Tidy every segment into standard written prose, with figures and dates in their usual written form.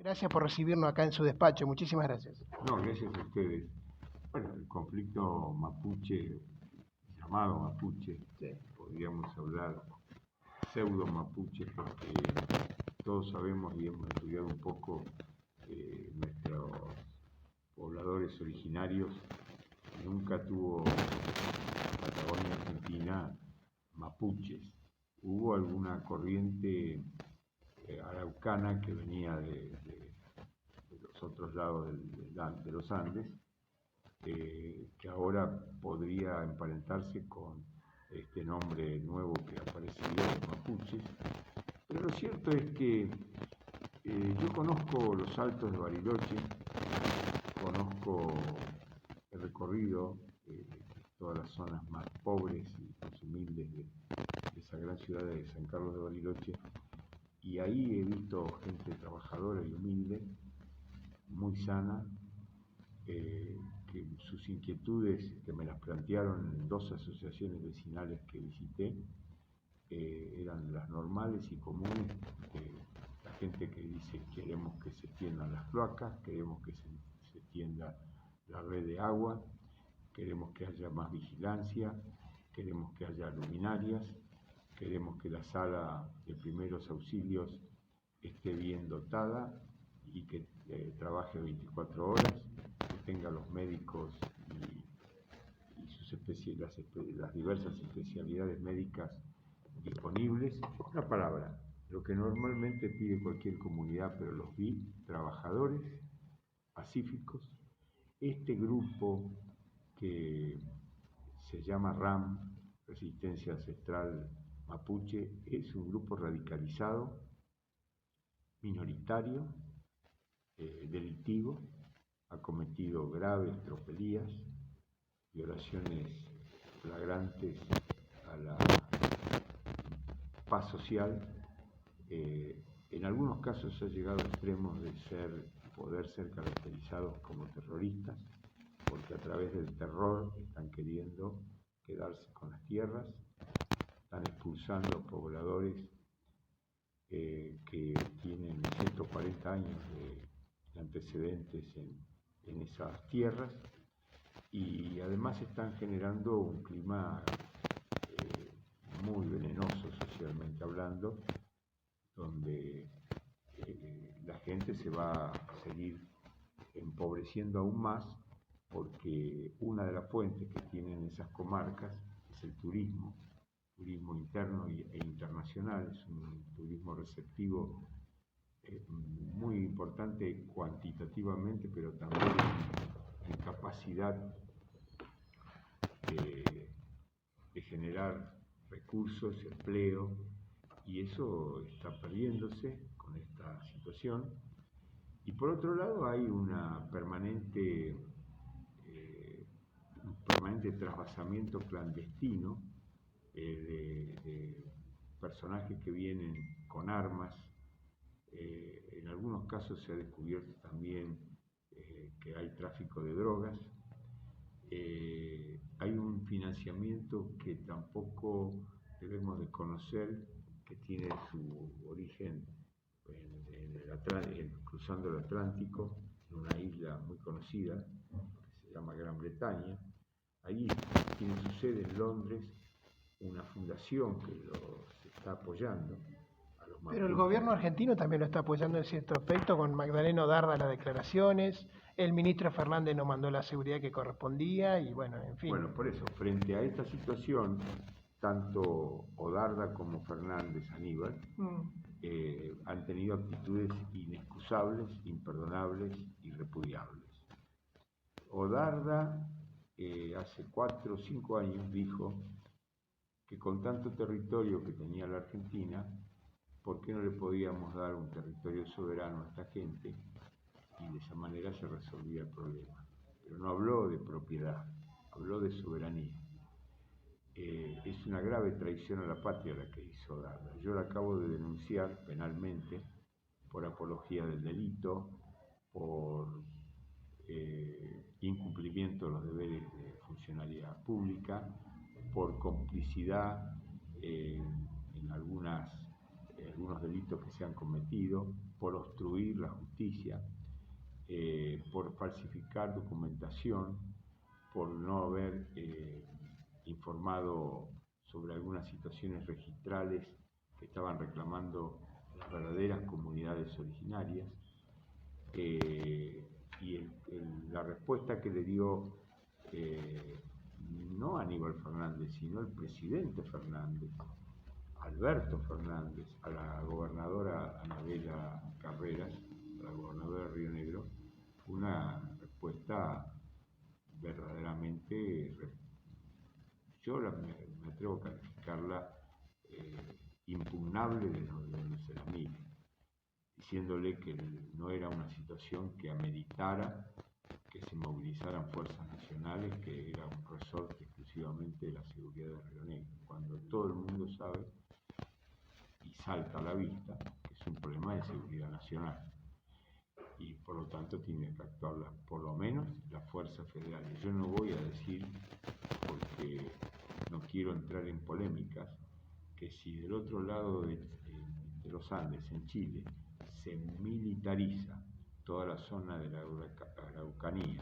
Gracias por recibirnos acá en su despacho. Muchísimas gracias. No, gracias a ustedes. Bueno, el conflicto mapuche, llamado mapuche, Sí. podríamos hablar pseudo mapuche, porque todos sabemos y hemos estudiado un poco nuestros pobladores originarios. Nunca tuvo la Patagonia Argentina mapuches. Hubo alguna corriente araucana que venía de los otros lados de los Andes, que ahora podría emparentarse con este nombre nuevo que ha aparecido, los mapuches. Pero lo cierto es que yo conozco los Altos de Bariloche, conozco el recorrido, todas las zonas más pobres y más humildes de esa gran ciudad de San Carlos de Bariloche, y ahí he visto gente trabajadora y humilde, muy sana, que sus inquietudes, que me las plantearon en 2 asociaciones vecinales que visité, eran las normales y comunes. La gente que dice: queremos que se tiendan las cloacas, queremos que se tienda la red de agua, queremos que haya más vigilancia, queremos que haya luminarias, queremos que la sala de primeros auxilios esté bien dotada y que trabaje 24 horas, que tenga los médicos y las diversas especialidades médicas disponibles. Una palabra, lo que normalmente pide cualquier comunidad, pero los vi trabajadores, pacíficos. Este grupo que se llama RAM, Resistencia Ancestral Mapuche, es un grupo radicalizado, minoritario, delictivo, ha cometido graves tropelías, violaciones flagrantes a la paz social. En algunos casos ha llegado a extremos de poder ser caracterizados como terroristas, porque a través del terror están queriendo quedarse con las tierras, están expulsando pobladores que tienen 140 años de antecedentes en esas tierras, y además están generando un clima muy venenoso socialmente hablando, donde la gente se va a seguir empobreciendo aún más, porque una de las fuentes que tienen esas comarcas es el turismo interno e internacional. Es un turismo receptivo muy importante cuantitativamente, pero también en capacidad de generar recursos, empleo, y eso está perdiéndose con esta situación. Y por otro lado hay un permanente trasvasamiento clandestino de personajes que vienen con armas. En algunos casos se ha descubierto también que hay tráfico de drogas. Hay un financiamiento que tampoco debemos desconocer, que tiene su origen cruzando el Atlántico, en una isla muy conocida que se llama Gran Bretaña. Ahí tiene su sede en Londres una fundación que los está apoyando a los mapuches. Pero el gobierno argentino también lo está apoyando en cierto aspecto, con Magdaleno Darda las declaraciones, el ministro Fernández no mandó la seguridad que correspondía y bueno, en fin. Bueno, por eso, frente a esta situación, tanto Odarda como Fernández Aníbal han tenido actitudes inexcusables, imperdonables y repudiables. Odarda hace 4 o 5 años dijo que con tanto territorio que tenía la Argentina, ¿por qué no le podíamos dar un territorio soberano a esta gente? Y de esa manera se resolvía el problema. Pero no habló de propiedad, habló de soberanía. Es una grave traición a la patria la que hizo Darda. Yo la acabo de denunciar penalmente por apología del delito, por incumplimiento de los deberes de funcionalidad pública, por complicidad en algunos delitos que se han cometido, por obstruir la justicia, por falsificar documentación, por no haber informado sobre algunas situaciones registrales que estaban reclamando las verdaderas comunidades originarias. Y la respuesta que le dio no Aníbal Fernández, sino el presidente Fernández, Alberto Fernández, a la gobernadora Anabela Carreras, a la gobernadora de Río Negro, fue una respuesta verdaderamente, yo me atrevo a calificarla impugnable de donde se la mire, diciéndole que no era una situación que ameritara que se movilizaran fuerzas nacionales, que era un resorte exclusivamente de la seguridad de Río Negro, cuando todo el mundo sabe y salta a la vista que es un problema de seguridad nacional y por lo tanto tiene que actuar por lo menos las fuerzas federales. Yo no voy a decir, porque no quiero entrar en polémicas, que si del otro lado de los Andes, en Chile, se militariza toda la zona de la Araucanía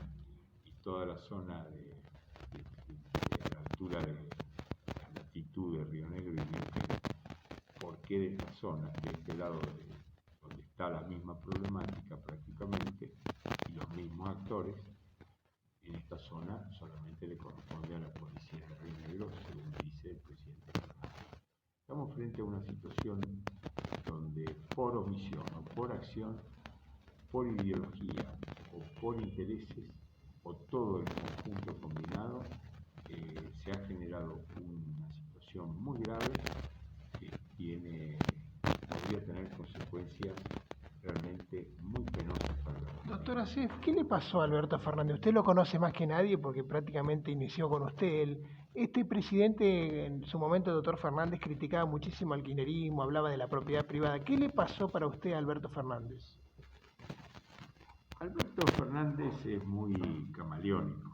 y toda la zona a la altura de la latitud de Río Negro y Neuquén, ¿por qué de esta zona, de este lado donde está la misma problemática prácticamente y los mismos actores, en esta zona solamente le corresponde a la policía de Río Negro, según dice el presidente Fernández? Estamos frente a una situación donde por omisión o por acción, por ideología o por intereses o todo el conjunto combinado, se ha generado una situación muy grave que podría tener consecuencias realmente muy penosas para la comunidad. Doctor Asef, ¿qué le pasó a Alberto Fernández? Usted lo conoce más que nadie porque prácticamente inició con usted. Este presidente, en su momento, el doctor Fernández, criticaba muchísimo al kirchnerismo, hablaba de la propiedad privada. ¿Qué le pasó para usted a Alberto Fernández? Alberto Fernández es muy camaleónico.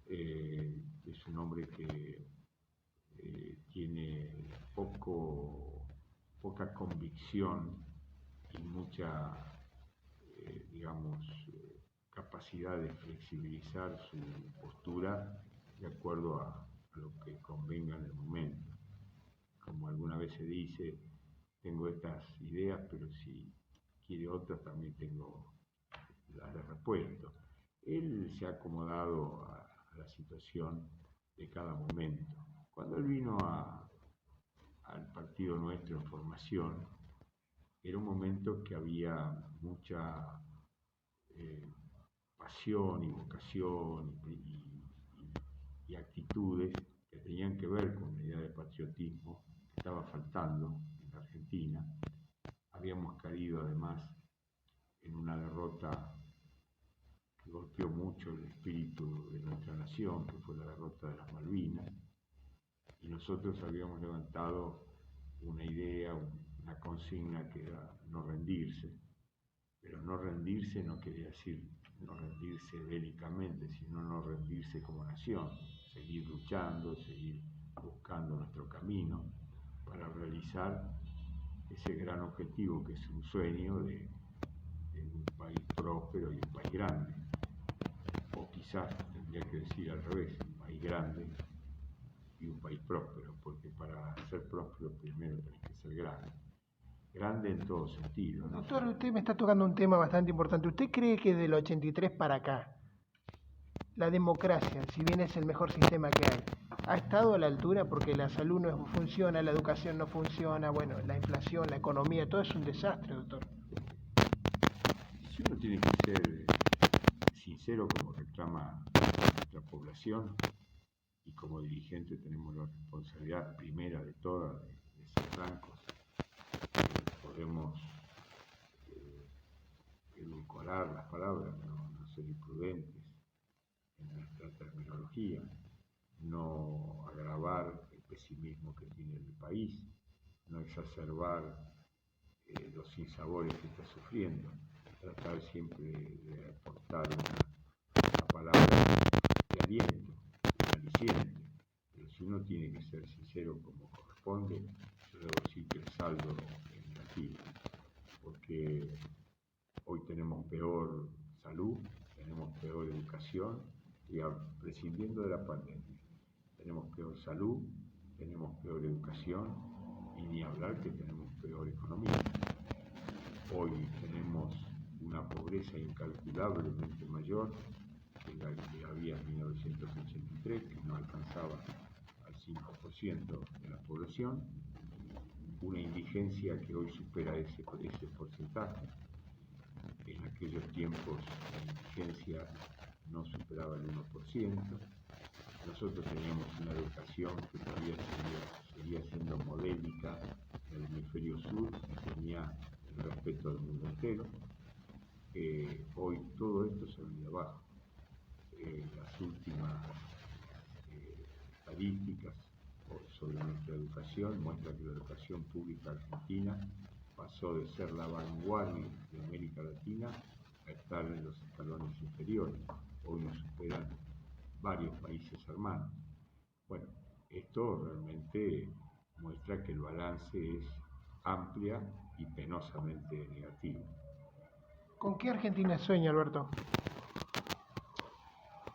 Es un hombre que tiene poca convicción y mucha, capacidad de flexibilizar su postura de acuerdo a lo que convenga en el momento. Como alguna vez se dice, tengo estas ideas, pero si quiere otras también tengo las de repuesto. Él se ha acomodado a la situación de cada momento. Cuando él vino al partido nuestro en formación, era un momento que había mucha pasión y vocación y actitudes que tenían que ver con la idea de patriotismo que estaba faltando en la Argentina. Habíamos caído además en una derrota que golpeó mucho el espíritu de nuestra nación, que fue la derrota de las Malvinas, y nosotros habíamos levantado una idea, una consigna que era no rendirse, pero no rendirse no quería decir no rendirse bélicamente, sino no rendirse como nación, seguir luchando, seguir buscando nuestro camino para realizar ese gran objetivo que es un sueño de un país próspero y un país grande, o quizás tendría que decir al revés, un país grande y un país próspero, porque para ser próspero primero tenés que ser grande en todo sentido, ¿no? Doctor, usted me está tocando un tema bastante importante. ¿Usted cree que del 83 para acá, la democracia, si bien es el mejor sistema que hay, ha estado a la altura? Porque la salud no funciona, la educación no funciona, bueno, la inflación, la economía, todo es un desastre, doctor. Si uno tiene que ser sincero como reclama nuestra población y como dirigente tenemos la responsabilidad primera de todas de ser francos, podemos edulcorar las palabras, no ser imprudentes en nuestra terminología, no agravar el pesimismo que tiene el país, no exacerbar los sinsabores que está sufriendo, tratar siempre de aportar una palabra de aliento, de aliciente, pero si uno tiene que ser sincero como corresponde, yo debo decir que el saldo es negativo. porque hoy tenemos peor salud, tenemos peor educación, y prescindiendo de la pandemia, tenemos peor salud, tenemos peor educación, y ni hablar que tenemos peor economía. Hoy tenemos una pobreza incalculablemente mayor que la que había en 1983, que no alcanzaba al 5% de la población, una indigencia que hoy supera ese porcentaje. En aquellos tiempos la indigencia no superaba el 1%. Nosotros teníamos una educación que todavía seguía siendo modélica en el hemisferio sur y tenía el respeto del mundo entero. Hoy todo esto se viene abajo. Las últimas estadísticas sobre nuestra educación muestran que la educación pública argentina pasó de ser la vanguardia de América Latina a estar en los escalones inferiores. Hoy nos superan varios países hermanos. Bueno, esto realmente muestra que el balance es amplia y penosamente negativo. ¿Con qué Argentina sueña, Alberto?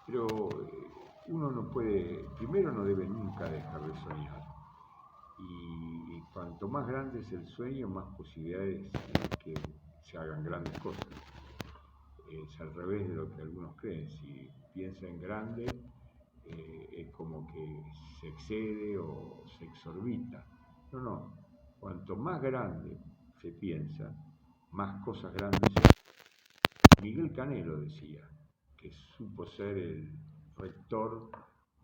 Pero uno no puede, primero no debe nunca dejar de soñar. Y cuanto más grande es el sueño, más posibilidades hay que se hagan grandes cosas. Es al revés de lo que algunos creen. Si piensa en grande, es como que se excede o se exorbita. No. Cuanto más grande se piensa, más cosas grandes se hacen. Miguel Canelo decía que supo ser el rector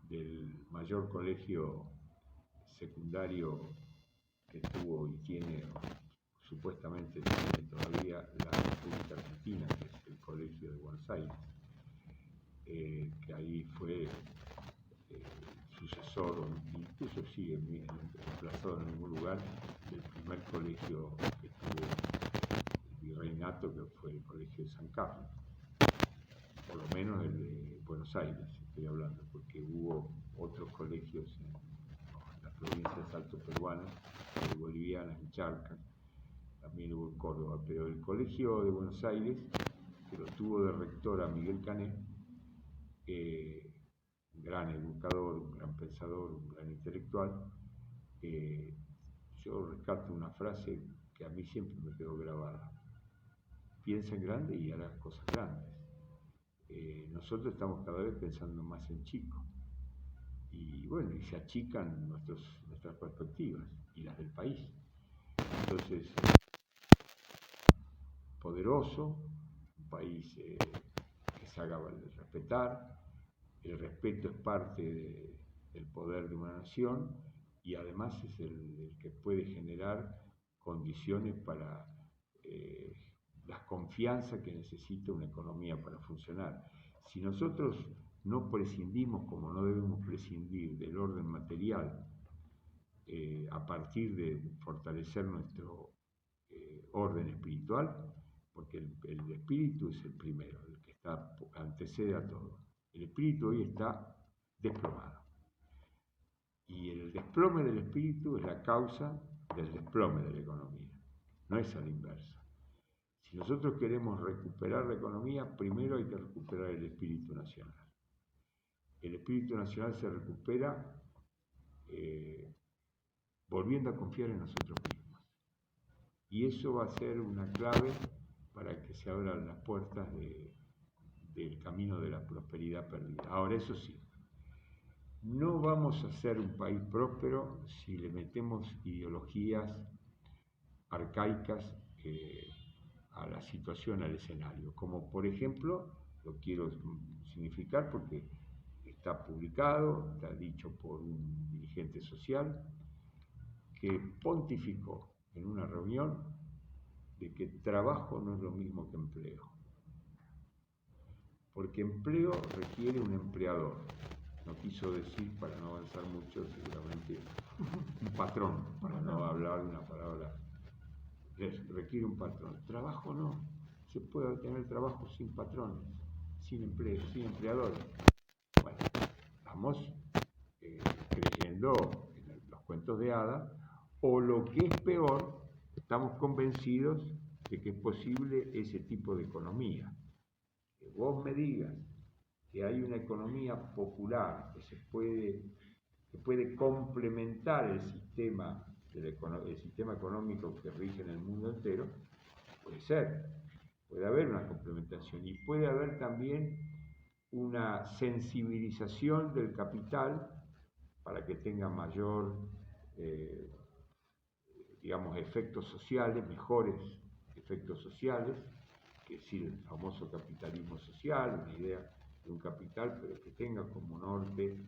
del mayor colegio secundario que tuvo y tiene, supuestamente tiene todavía la República Argentina, que es el Colegio de Buenos Aires, que ahí fue sucesor, incluso sigue emplazado en algún lugar, del primer colegio que tuvo el virreinato, que fue el Colegio de San Carlos, por lo menos el de Buenos Aires estoy hablando, porque hubo otros colegios en las provincias altoperuanas, bolivianas, en Charcas, también hubo en Córdoba, pero el Colegio de Buenos Aires, que lo tuvo de rector a Miguel Cané, un gran educador, un gran pensador, un gran intelectual, yo rescato una frase que a mí siempre me quedó grabada: piensa en grande y harás cosas grandes. Nosotros estamos cada vez pensando más en chico, y bueno, y se achican nuestras perspectivas y las del país. Entonces, poderoso, un país que se haga respetar. El respeto es parte del poder de una nación y además es el que puede generar condiciones para la confianza que necesita una economía para funcionar. Si nosotros no prescindimos, como no debemos prescindir, del orden material a partir de fortalecer nuestro orden espiritual, porque el espíritu es el primero, el que antecede a todo. El espíritu hoy está desplomado. Y el desplome del espíritu es la causa del desplome de la economía. No es a la inversa. Si nosotros queremos recuperar la economía, primero hay que recuperar el espíritu nacional. El espíritu nacional se recupera volviendo a confiar en nosotros mismos. Y eso va a ser una clave para que se abran las puertas del camino de la prosperidad perdida. Ahora, eso sí, no vamos a ser un país próspero si le metemos ideologías arcaicas a la situación, al escenario. Como por ejemplo, lo quiero significar porque está publicado, está dicho por un dirigente social, que pontificó en una reunión de que trabajo no es lo mismo que empleo. Porque empleo requiere un empleador. No quiso decir, para no avanzar mucho, seguramente un patrón, para no hablar de una palabra. Requiere un patrón. Trabajo no. Se puede tener trabajo sin patrones, sin empleo, sin empleadores. Bueno, estamos creyendo en los cuentos de hadas, o lo que es peor, estamos convencidos de que es posible ese tipo de economía. Que vos me digas que hay una economía popular que puede complementar el sistema económico que rige en el mundo entero, puede ser, puede haber una complementación y puede haber también una sensibilización del capital para que tenga mayor, efectos sociales, mejores efectos sociales, que es el famoso capitalismo social, una idea de un capital, pero que tenga como norte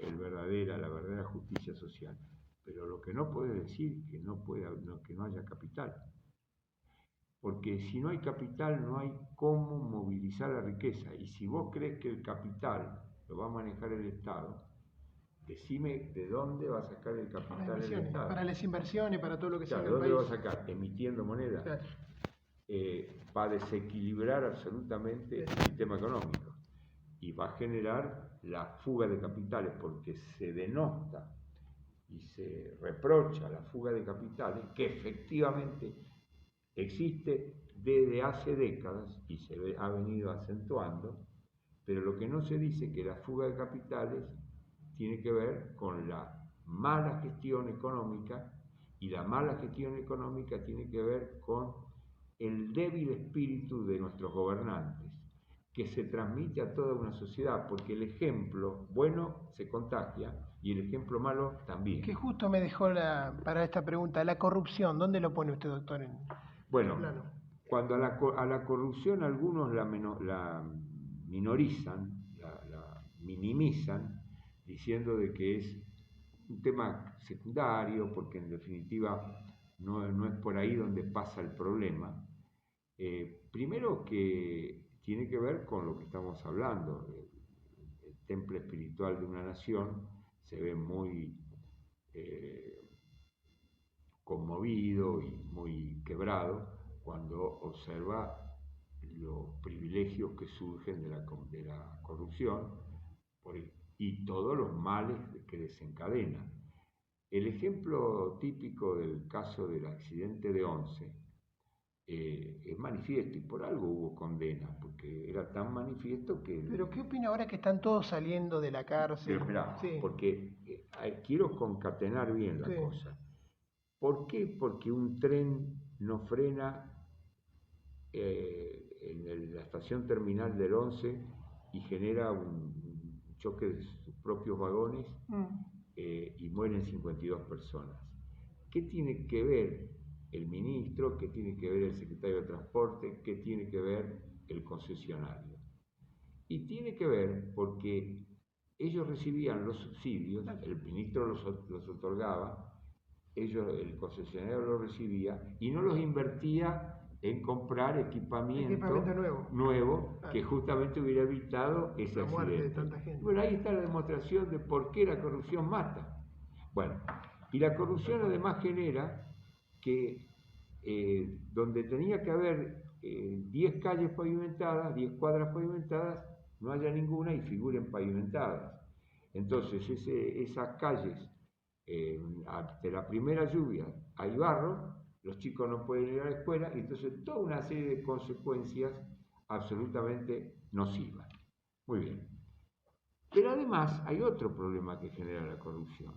la verdadera justicia social. Pero lo que no puede decir que que no haya capital. Porque si no hay capital, no hay cómo movilizar la riqueza. Y si vos crees que el capital lo va a manejar el Estado, decime de dónde va a sacar el capital el Estado. Para las inversiones, para todo lo que sea en el ¿dónde país. lo va a sacar? Emitiendo moneda. Claro. Va a desequilibrar absolutamente el sistema económico y va a generar la fuga de capitales, porque se denota y se reprocha la fuga de capitales, que efectivamente existe desde hace décadas y ha venido acentuando, pero lo que no se dice es que la fuga de capitales tiene que ver con la mala gestión económica, y la mala gestión económica tiene que ver con el débil espíritu de nuestros gobernantes, que se transmite a toda una sociedad, porque el ejemplo bueno se contagia y el ejemplo malo también. Que justo me dejó para esta pregunta, la corrupción, ¿dónde lo pone usted, doctor? Bueno, cuando a la corrupción algunos la minorizan, la minimizan, diciendo de que es un tema secundario, porque en definitiva no es por ahí donde pasa el problema. Primero que tiene que ver con lo que estamos hablando. El temple espiritual de una nación se ve muy conmovido y muy quebrado cuando observa los privilegios que surgen de la corrupción y todos los males que desencadena. El ejemplo típico del caso del accidente de Once es manifiesto, y por algo hubo condena, porque era tan manifiesto que... ¿Pero qué opina ahora que están todos saliendo de la cárcel? Pero esperá, porque quiero concatenar bien la cosa. ¿Por qué? Porque un tren no frena en la estación terminal del 11 y genera un choque de sus propios vagones y mueren 52 personas. ¿Qué tiene que ver el ministro? ¿Qué tiene que ver el secretario de Transporte? ¿Qué tiene que ver el concesionario? Y tiene que ver porque ellos recibían los subsidios, el ministro los otorgaba, el concesionario los recibía y no los invertía en comprar equipamiento nuevo que justamente hubiera evitado ese accidente. De tanta gente. Bueno, ahí está la demostración de por qué la corrupción mata. Bueno, y la corrupción además genera que donde tenía que haber 10 calles pavimentadas, 10 cuadras pavimentadas, no haya ninguna y figuren pavimentadas. Entonces esas calles, ante la primera lluvia hay barro, los chicos no pueden ir a la escuela, y entonces toda una serie de consecuencias absolutamente nocivas. Muy bien. Pero además hay otro problema que genera la corrupción.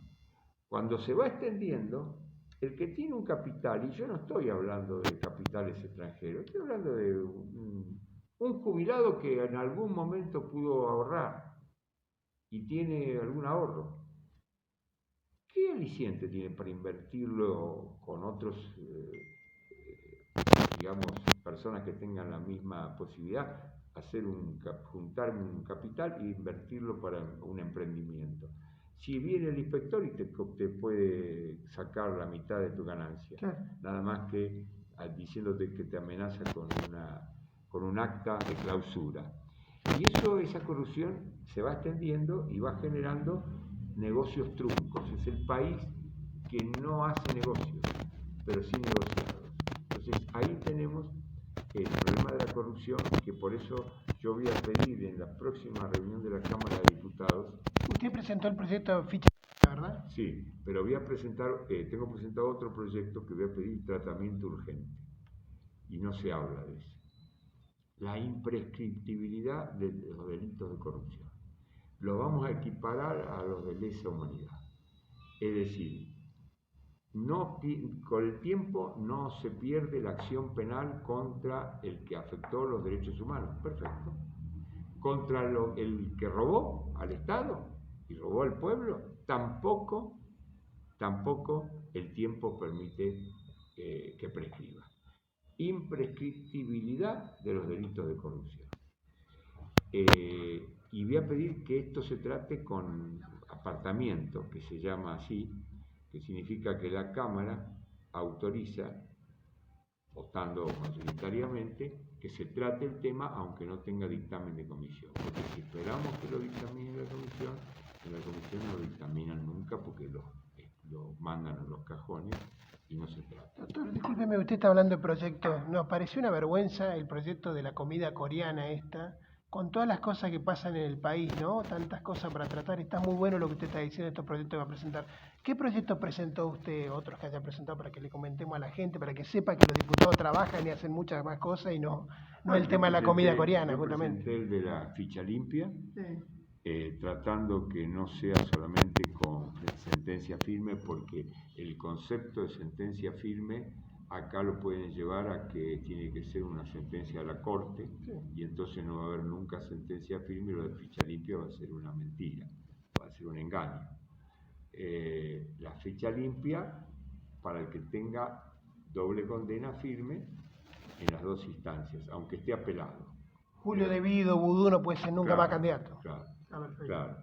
Cuando se va extendiendo, el que tiene un capital, y yo no estoy hablando de capitales extranjeros, estoy hablando de un jubilado que en algún momento pudo ahorrar y tiene algún ahorro. ¿Qué aliciente tiene para invertirlo con otros, personas que tengan la misma posibilidad, juntar un capital e invertirlo para un emprendimiento? Si viene el inspector y te puede sacar la mitad de tu ganancia, claro, nada más que diciéndote que te amenaza con un acta de clausura. Y esa corrupción se va extendiendo y va generando negocios truncos. Es el país que no hace negocios, pero sí negociados. Entonces ahí tenemos el problema de la corrupción, que por eso yo voy a pedir en la próxima reunión de la Cámara de Diputados. Usted presentó el proyecto ficha, ¿verdad? Sí, pero tengo presentado otro proyecto que voy a pedir tratamiento urgente. y no se habla de eso. La imprescriptibilidad de los delitos de corrupción. Lo vamos a equiparar a los de lesa humanidad. Es decir, con el tiempo no se pierde la acción penal contra el que afectó los derechos humanos. Perfecto. Contra el que robó al Estado y robó al pueblo, tampoco el tiempo permite que prescriba. Imprescriptibilidad de los delitos de corrupción. Y voy a pedir que esto se trate con apartamiento, que se llama así, que significa que la Cámara autoriza, votando mayoritariamente, que se trate el tema aunque no tenga dictamen de comisión. Porque si esperamos que lo dictamine la comisión, en la comisión no lo dictaminan nunca porque lo mandan a los cajones y no se trata. Doctor, discúlpeme, usted está hablando de proyectos. Nos pareció una vergüenza el proyecto de la comida coreana esta, con todas las cosas que pasan en el país, ¿no? Tantas cosas para tratar. Está muy bueno lo que usted está diciendo, estos proyectos que va a presentar. ¿Qué proyecto presentó usted, otros que haya presentado, para que le comentemos a la gente, para que sepa que los diputados trabajan y hacen muchas más cosas y no el tema de la comida coreana, justamente? Presenté el de la ficha limpia, Sí. tratando que no sea solamente con sentencia firme, porque el concepto de sentencia firme acá lo pueden llevar a que tiene que ser una sentencia de la Corte, Sí. y entonces no va a haber nunca sentencia firme, y lo de ficha limpia va a ser una mentira, va a ser un engaño. La ficha limpia para el que tenga doble condena firme en las dos instancias, aunque esté apelado. Julio De Vido, Vudú no puede ser nunca más candidato. Claro, Perfecto. claro.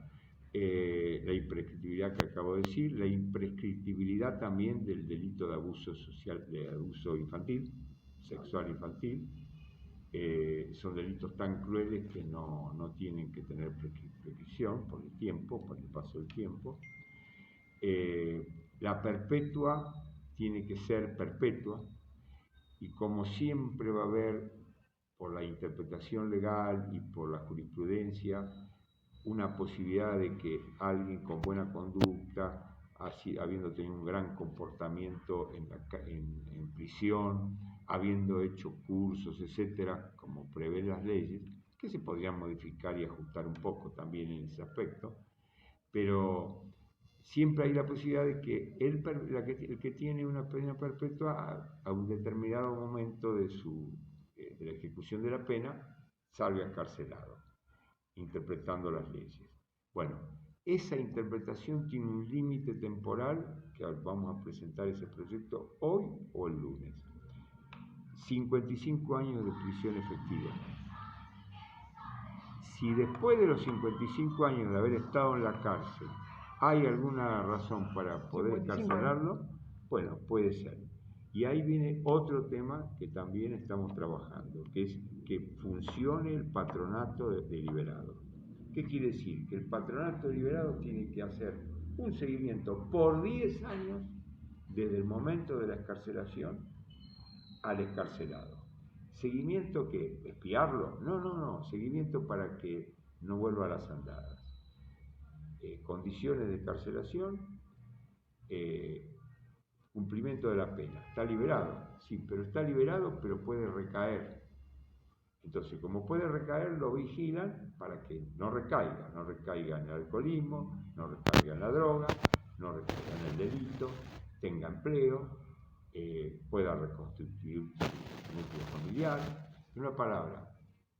La imprescriptibilidad que acabo de decir, la imprescriptibilidad también del delito de abuso social, de abuso infantil, sexual infantil. Son delitos tan crueles que no tienen que tener prescripción por el tiempo, por el paso del tiempo. La perpetua tiene que ser perpetua, y como siempre va a haber, por la interpretación legal y por la jurisprudencia, una posibilidad de que alguien con buena conducta, habiendo tenido un gran comportamiento en prisión, habiendo hecho cursos, etcétera, como prevén las leyes, que se podrían modificar y ajustar un poco también en ese aspecto, pero siempre hay la posibilidad de que el que tiene una pena perpetua a un determinado momento de la ejecución de la pena salga encarcelado, interpretando las leyes. Bueno, esa interpretación tiene un límite temporal, que vamos a presentar ese proyecto hoy o el lunes. 55 años de prisión efectiva. Si después de los 55 años de haber estado en la cárcel hay alguna razón para poder encarcelarlo, bueno, puede ser. Y ahí viene otro tema que también estamos trabajando, que es que funcione el patronato deliberado. ¿Qué quiere decir? Que el patronato deliberado tiene que hacer un seguimiento por 10 años desde el momento de la excarcelación al excarcelado. ¿Seguimiento qué? ¿Espiarlo? No. Seguimiento para que no vuelva a las andadas. Condiciones de excarcelación, cumplimiento de la pena. ¿Está liberado? Sí, pero está liberado, pero puede recaer. Entonces, como puede recaer, lo vigilan para que no recaiga en el alcoholismo, no recaiga en la droga, no recaiga en el delito, tenga empleo, pueda reconstituir su núcleo familiar. En una palabra,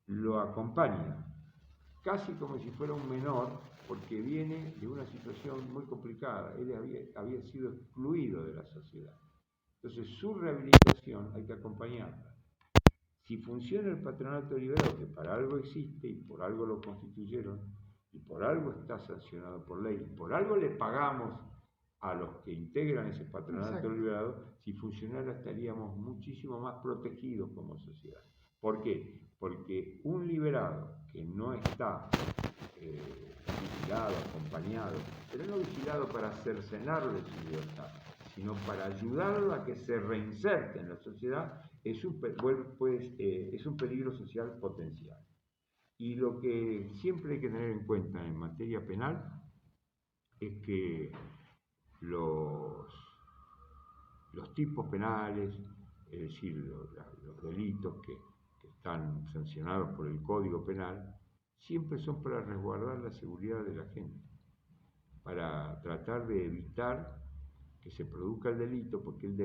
lo acompaña, casi como si fuera un menor, porque viene de una situación muy complicada. Él había sido excluido de la sociedad. Entonces, su rehabilitación hay que acompañarla. Si funciona el patronato deliberado, que para algo existe y por algo lo constituyeron, y por algo está sancionado por ley, y por algo le pagamos a los que integran ese patronato deliberado, si funcionara estaríamos muchísimo más protegidos como sociedad. ¿Por qué? Porque un liberado que no está vigilado, acompañado, pero no vigilado para cercenarle su libertad, sino para ayudarlo a que se reinserte en la sociedad, es un peligro social potencial. Y lo que siempre hay que tener en cuenta en materia penal es que los tipos penales, es decir, los delitos que están sancionados por el Código Penal, siempre son para resguardar la seguridad de la gente, para tratar de evitar que se produzca el delito, porque el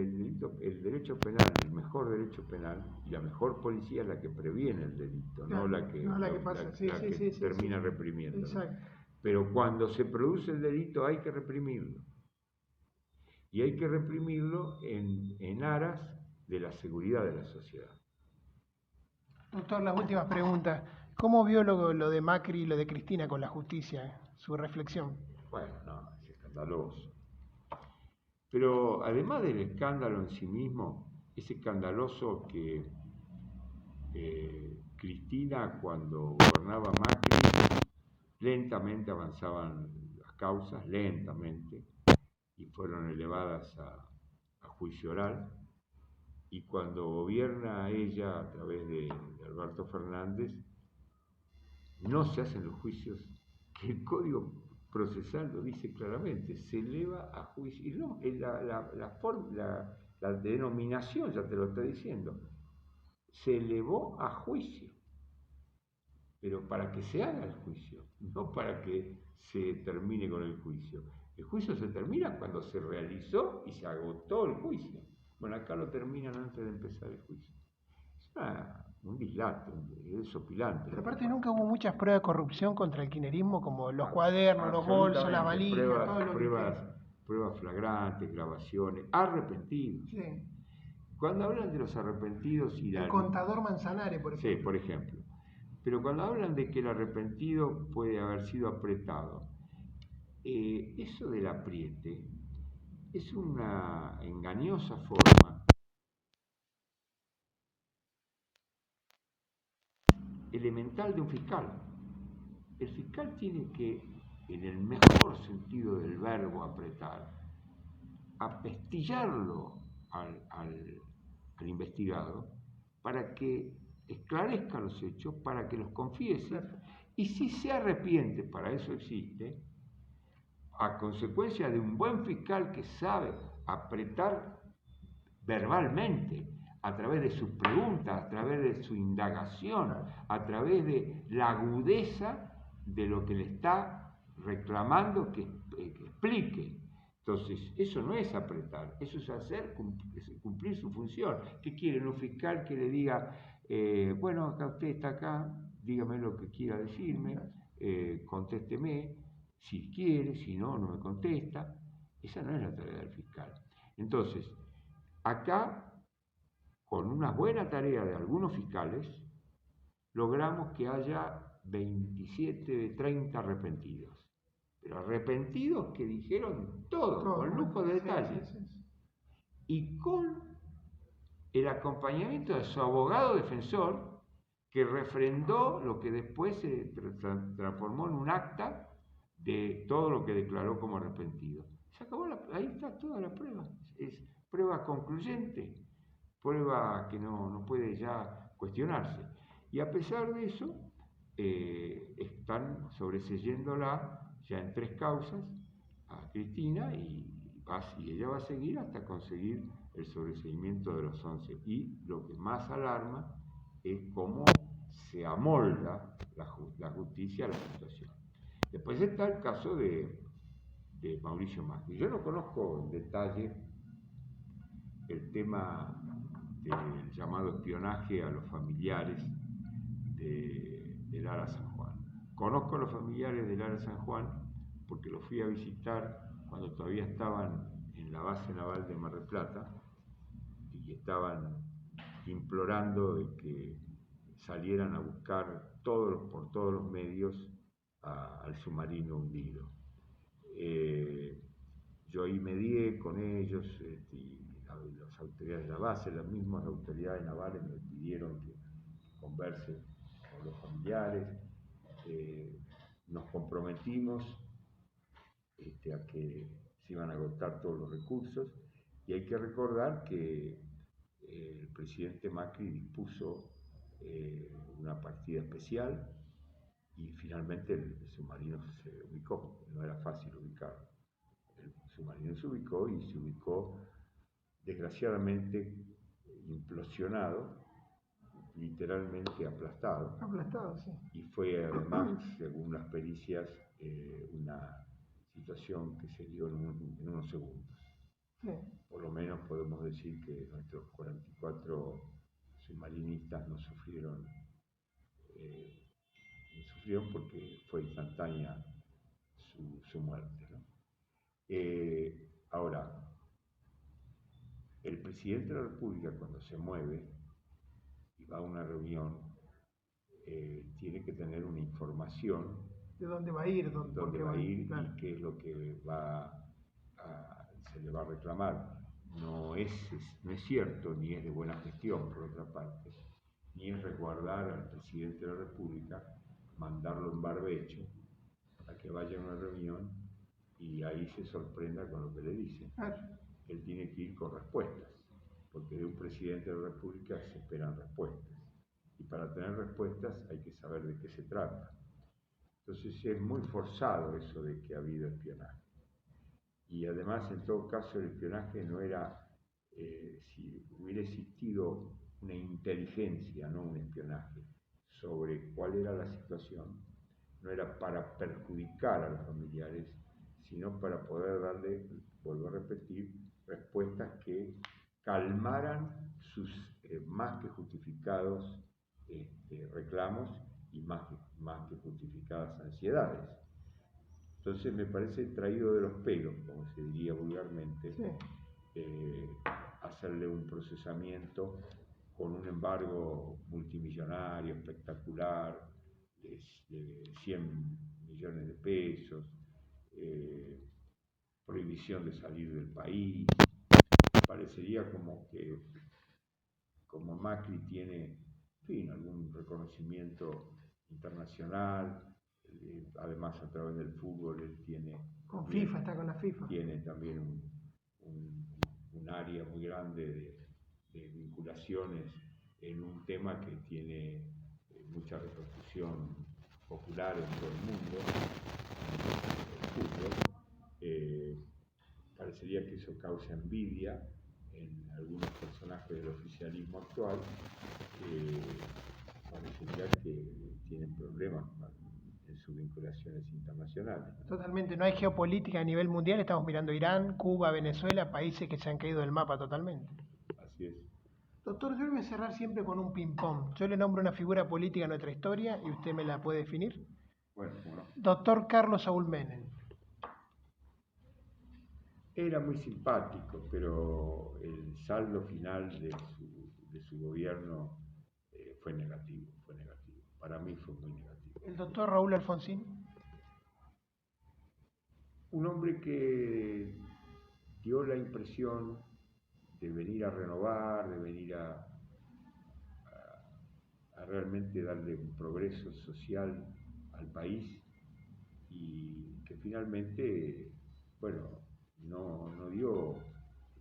derecho penal, el mejor derecho penal y la mejor policía es la que previene el delito, Claro, no la que, no la que pasa, sí, la sí, que sí, sí, termina sí. reprimiendo. Exacto. Pero cuando se produce el delito hay que reprimirlo. Y hay que reprimirlo en aras de la seguridad de la sociedad. Doctor, las últimas preguntas. ¿Cómo vio lo de Macri y lo de Cristina con la justicia? Su reflexión. Bueno, no, es escandaloso. Pero además del escándalo en sí mismo, es escandaloso que Cristina, cuando gobernaba Macri, lentamente avanzaban las causas, lentamente, y fueron elevadas a juicio oral. Y cuando gobierna ella a través de Alberto Fernández, no se hacen los juicios, que el Código Procesal lo dice claramente, se eleva a juicio. Y no, la denominación ya te lo está diciendo, se elevó a juicio, pero para que se haga el juicio, no para que se termine con el juicio. El juicio se termina cuando se realizó y se agotó el juicio. Bueno, acá lo terminan antes de empezar el juicio. Es un dislate, es sopilante. Pero aparte nunca hubo muchas pruebas de corrupción contra el kirchnerismo, como los Ah, cuadernos, los bolsos, las absolutamente, valijas, todo lo que pruebas flagrantes, grabaciones, arrepentidos. Sí. Cuando hablan de los arrepentidos y El contador Manzanares, por ejemplo. Sí, por ejemplo. Pero cuando hablan de que el arrepentido puede haber sido apretado, eso del apriete es una engañosa forma elemental de un fiscal. El fiscal tiene que, en el mejor sentido del verbo apretar, apestillarlo al investigado para que esclarezca los hechos, para que los confiese. Claro. Y si se arrepiente, para eso existe, a consecuencia de un buen fiscal que sabe apretar verbalmente, a través de sus preguntas, a través de su indagación, a través de la agudeza de lo que le está reclamando que explique. Entonces, eso no es apretar, eso es hacer cumplir su función. ¿Qué quieren? Un fiscal que le diga, bueno, acá usted está acá, dígame lo que quiera decirme, contésteme, si quiere, si no, no me contesta. Esa no es la tarea del fiscal. Entonces, acá, con una buena tarea de algunos fiscales, logramos que haya 27 de 30 arrepentidos. Pero arrepentidos que dijeron todo, con lujo de detalles. Sí. Y con el acompañamiento de su abogado defensor, que refrendó lo que después se transformó en un acta de todo lo que declaró como arrepentido. Se acabó, ahí está toda la prueba. Es prueba concluyente, prueba que no puede ya cuestionarse. Y a pesar de eso, están sobreseyéndola ya en 3 causas a Cristina y ella va a seguir hasta conseguir el sobreseimiento de los 11. Y lo que más alarma es cómo se amolda la justicia a la situación. Después está el caso de Mauricio Macri. Yo no conozco en detalle el tema del llamado espionaje a los familiares de Lara San Juan. Conozco a los familiares de Lara San Juan porque los fui a visitar cuando todavía estaban en la base naval de Mar del Plata y estaban implorando de que salieran a buscar por todos los medios al submarino hundido. Yo ahí medié con ellos y las autoridades de la base, las mismas autoridades navales me pidieron que converse con los familiares. Nos comprometimos a que se iban a agotar todos los recursos y hay que recordar que el presidente Macri dispuso una partida especial y finalmente el submarino se ubicó, no era fácil ubicarlo. El submarino se ubicó y se ubicó desgraciadamente implosionado, literalmente aplastado. Aplastado, sí. Y fue además, según las pericias, una situación que se dio en unos segundos. Sí. Por lo menos podemos decir que nuestros 44 submarinistas no sufrieron porque fue instantánea su muerte, ¿no? Ahora, el presidente de la República cuando se mueve y va a una reunión, tiene que tener una información ¿De dónde va a ir? dónde va a ir, claro, y qué es lo que se le va a reclamar. No es cierto, ni es de buena gestión, por otra parte, ni es resguardar al presidente de la República, mandarlo en barbecho a que vaya a una reunión y ahí se sorprenda con lo que le dicen. claro. Él tiene que ir con respuestas, porque de un presidente de la República se esperan respuestas. Y para tener respuestas hay que saber de qué se trata. Entonces es muy forzado eso de que ha habido espionaje. Y además, en todo caso, el espionaje no era, si hubiera existido una inteligencia, no un espionaje, sobre cuál era la situación, no era para perjudicar a los familiares, sino para poder darle, vuelvo a repetir, respuestas que calmaran sus más que justificados reclamos y más que justificadas ansiedades. Entonces me parece traído de los pelos, como se diría vulgarmente, Sí. hacerle un procesamiento con un embargo multimillonario, espectacular, de 100 millones de pesos, prohibición de salir del país. Parecería como Macri tiene, en fin, algún reconocimiento internacional, además a través del fútbol él tiene... Con FIFA, está con la FIFA. Tiene también un área muy grande de vinculaciones en un tema que tiene mucha repercusión popular en todo el mundo, el fútbol. Parecería que eso causa envidia en algunos personajes del oficialismo actual, parecería que tienen problemas en sus vinculaciones internacionales. Totalmente, no hay geopolítica a nivel mundial, estamos mirando Irán, Cuba, Venezuela, países que se han caído del mapa totalmente. Así es. Doctor, yo voy a cerrar siempre con un ping-pong. Yo le nombro una figura política en nuestra historia y usted me la puede definir. Bueno. Doctor Carlos Saúl Menem. Era muy simpático, pero el saldo final de su gobierno fue negativo. Para mí fue muy negativo. El doctor Raúl Alfonsín. Un hombre que dio la impresión de venir a renovar, de venir a realmente darle un progreso social al país, y que finalmente, bueno, no dio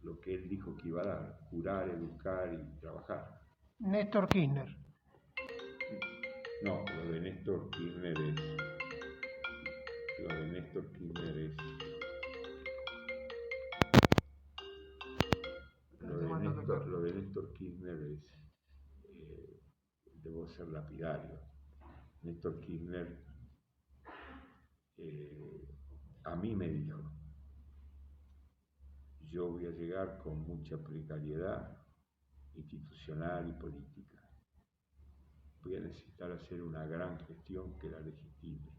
lo que él dijo que iba a dar: curar, educar y trabajar. Néstor Kirchner. No, lo de Néstor Kirchner es... Lo de Néstor Kirchner es debo ser lapidario. Néstor Kirchner a mí me dijo: yo voy a llegar con mucha precariedad institucional y política. Voy a necesitar hacer una gran gestión que la legitime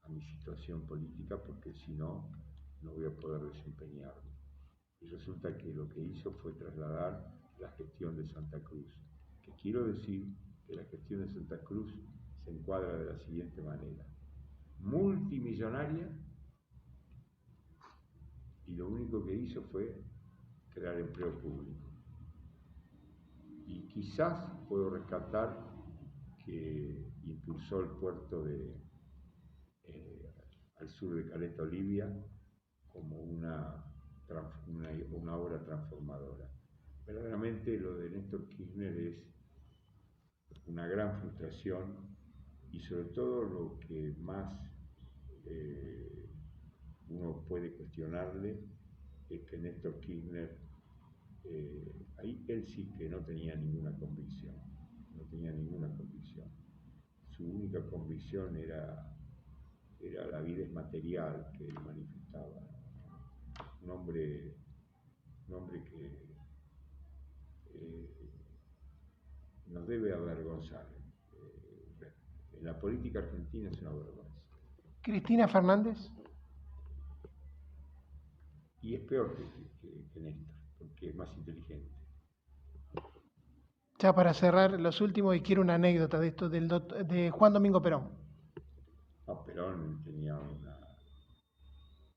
a mi situación política, porque si no, no voy a poder desempeñarme. Y resulta que lo que hizo fue trasladar la gestión de Santa Cruz. Que quiero decir que la gestión de Santa Cruz se encuadra de la siguiente manera: multimillonaria, y lo único que hizo fue crear empleo público. Y quizás puedo rescatar que impulsó el puerto al sur de Caleta Olivia como una obra transformadora. Verdaderamente lo de Néstor Kirchner es una gran frustración, y sobre todo lo que más uno puede cuestionarle es que Néstor Kirchner Ahí él sí que no tenía ninguna convicción, no tenía ninguna convicción. Su única convicción era la vida material que él manifestaba. Un hombre que nos debe avergonzar. En la política argentina es una vergüenza. Cristina Fernández. Y es peor que Néstor, porque es más inteligente. Ya para cerrar, los últimos, y quiero una anécdota de esto de Juan Domingo Perón. No, Perón tenía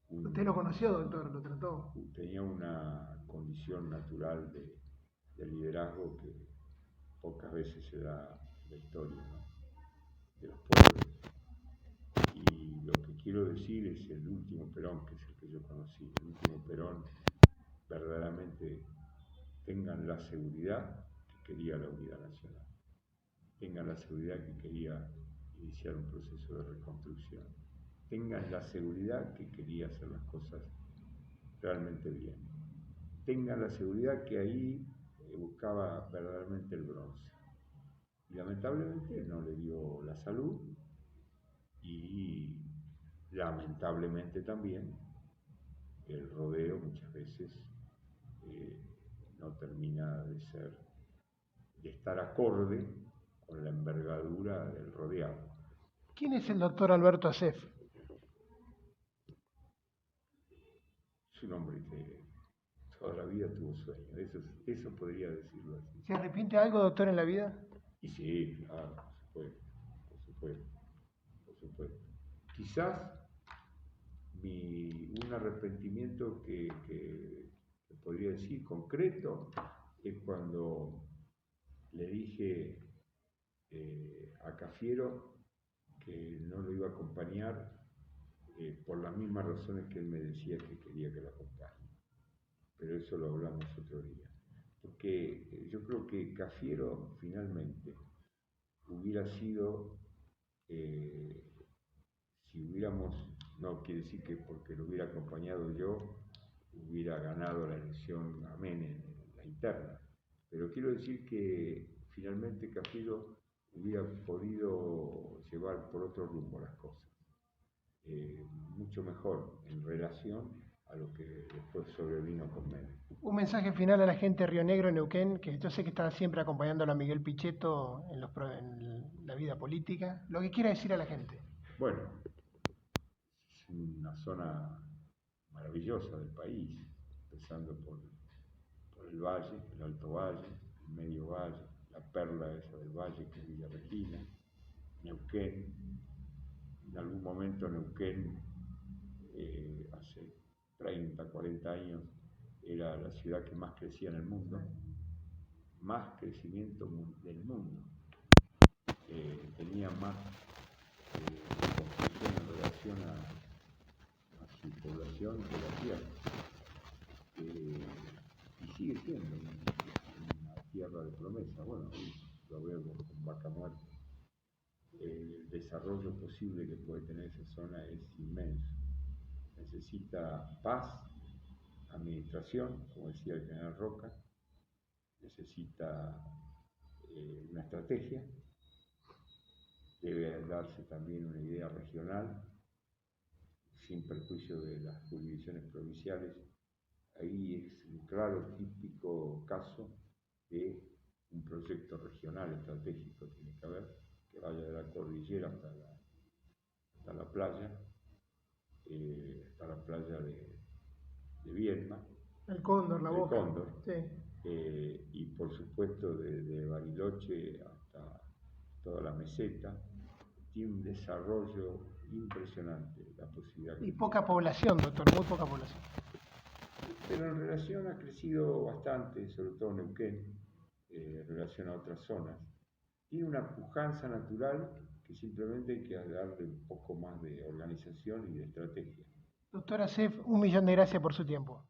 ¿Usted lo conoció, doctor? ¿Lo trató? Tenía una condición natural de liderazgo que pocas veces se da en la historia, ¿no?, de los pueblos. Y lo que quiero decir es el último Perón, que es el que yo conocí. El último Perón, verdaderamente, tengan la seguridad que quería la unidad nacional. Tengan la seguridad que quería iniciar un proceso de reconstrucción. Tengan la seguridad que quería hacer las cosas realmente bien. Tengan la seguridad que ahí buscaba verdaderamente el bronce. Y lamentablemente no le dio la salud y lamentablemente también el rodeo muchas veces no termina de estar acorde con la envergadura del rodeado. ¿Quién es el doctor Alberto Asef? Es un hombre que toda la vida tuvo sueños, eso podría decirlo así. ¿Se arrepiente de algo, doctor, en la vida? Y sí, claro, por supuesto. Quizás un arrepentimiento que podría decir concreto es cuando le dije a Cafiero que no lo iba a acompañar por las mismas razones que él me decía que quería que lo acompañe. Pero eso lo hablamos otro día. Porque yo creo que Cafiero finalmente hubiera sido, si hubiéramos, no quiere decir que porque lo hubiera acompañado yo, hubiera ganado la elección a Menem en la interna. Pero quiero decir que finalmente Cafiero hubiera podido llevar por otro rumbo las cosas. Mucho mejor en relación a lo que después sobrevino con Menem. Un mensaje final a la gente de Río Negro, Neuquén, que yo sé que está siempre acompañándolo a Miguel Pichetto en la vida política. Lo que quiera decir a la gente. Bueno, es una zona maravillosa del país, empezando por el valle, el Alto Valle, el Medio Valle, la perla esa del valle que es Villa Regina, Neuquén. En algún momento Neuquén, hace 30, 40 años, era la ciudad que más crecía en el mundo, más crecimiento del mundo. Tenía más construcción en relación a su población que la tierra. Y sigue siendo una tierra de promesa. Bueno, lo veo con Vaca Muerta. El desarrollo posible que puede tener esa zona es inmenso. Necesita paz, administración, como decía el general Roca, necesita una estrategia, debe darse también una idea regional, sin perjuicio de las jurisdicciones provinciales. Ahí es un claro, típico caso de un proyecto regional estratégico, tiene que haber, que vaya de la cordillera hasta la playa de Viedma. El Cóndor, la Boca. Cóndor. Sí. Y por supuesto de Bariloche hasta toda la meseta. Tiene un desarrollo impresionante la posibilidad. Y poca población, doctor, muy poca población. Pero en relación ha crecido bastante, sobre todo Neuquén, en relación a otras zonas. Tiene una pujanza natural que simplemente hay que darle un poco más de organización y de estrategia. Doctor Asef, 1.000.000 de gracias por su tiempo.